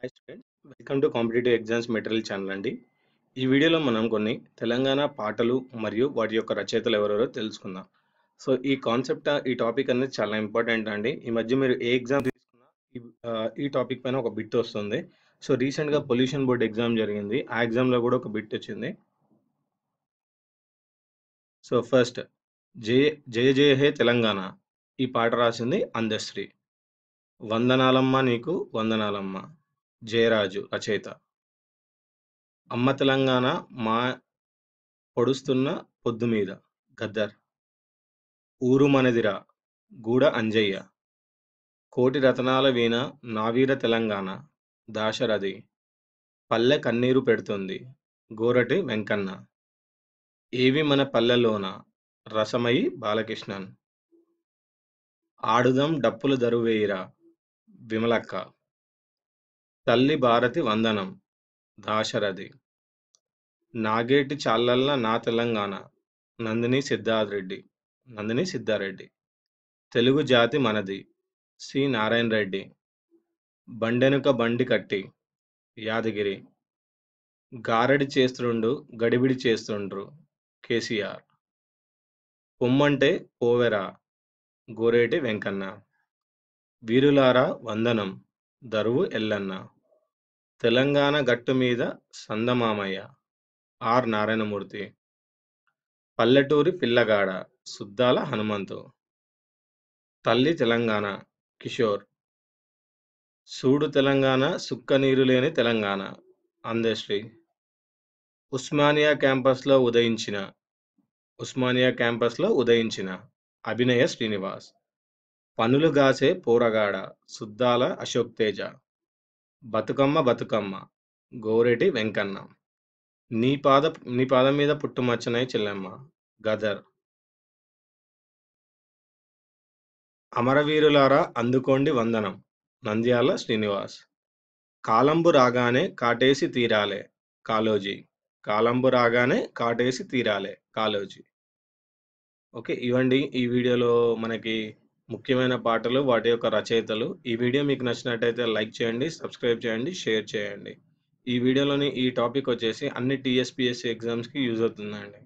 Hi students, welcome to competitive exams material channel అండి. ఈ వీడియోలో మనం కొన్ని తెలంగాణ పాటలు మరియు వాటి యొక్క రచయితలు ఎవరెవరో తెలుసుకుందాం. సో ఈ టాపిక్ అనేది చాలా ఇంపార్టెంట్ అండి. ఈ మధ్య మీరు ఏ ఎగ్జామ్ తీసుకున్నా ఈ టాపిక్ పైన ఒక బిట్ వస్తుంది. సో రీసెంట్గా పొల్యూషన్ బోర్డ్ ఎగ్జామ్ జరిగింది. ఆ ఎగ్జామ్లో కూడా ఒక బిట్ వచ్చింది. సో ఫస్ట్ జయ జయ జయ హే తెలంగాణ ఈ పాట రాసింది అందశ్రీ. వందనాలమ్మ నీకు వందనాలమ్మ జయరాజు రచయిత. అమ్మ తెలంగాణ మా పొడుస్తున్న పొద్దు మీద గద్దర్. ఊరు మనదిరా గూడ అంజయ్య. కోటి రతనాల వీణ నావీర తెలంగాణ దాశరథి. పల్లె కన్నీరు పెడుతుంది గోరటి వెంకన్న. ఏవి మన పల్లెలోన రసమయి బాలకృష్ణన్. ఆడుదం డప్పులు దరువేయిరా విమలక్క. తల్లి భారతి వందనం దాశరథి. నాగేటి చాలల్ల నా తెలంగాణ నందిని సిద్ధారెడ్డి. తెలుగు జాతి మనది సి నారాయణ రెడ్డి. బండెనుక బండి కట్టి యాదగిరి. గారడి చేస్తుండు గడిబిడి చేస్తుండ్రు కేసీఆర్. పొమ్మంటే పోవెరా గోరేటి వెంకన్న. వీరులారా వందనం దరువు ఎల్లన్న. తెలంగాణ గట్టు మీద సందమామయ్య ఆర్ నారాయణమూర్తి. పల్లెటూరి పిల్లగాడ సుద్దాల హనుమంతు. తల్లి తెలంగాణ కిషోర్. సూడు తెలంగాణ సుక్క నీరు లేని తెలంగాణ అందశ్రీ. ఉస్మానియా క్యాంపస్లో ఉదయించిన అభినయ శ్రీనివాస్. పనులు గాసే పోరగాడ సుద్దాల అశోక్ తేజ. బతుకమ్మ గోరేటి వెంకన్న. నీ పాదం మీద పుట్టుమచ్చనై చెల్లెమ్మ గదర్. అమరవీరులారా అందుకోండి వందనం నంద్యాల శ్రీనివాస్. కాలంబు రాగానే కాటేసి తీరాలే కాళోజీ. ఓకే, ఇవండి ఈ వీడియోలో మనకి ముఖ్యమైన పాటలు, వాటి యొక్క రచయితలు. ఈ వీడియో మీకు నచ్చినట్టయితే లైక్ చేయండి, సబ్స్క్రైబ్ చేయండి, షేర్ చేయండి. ఈ వీడియోలోని ఈ టాపిక్ వచ్చేసి అన్ని టీఎస్పీఎస్సీ ఎగ్జామ్స్కి యూజ్ అవుతుందండి.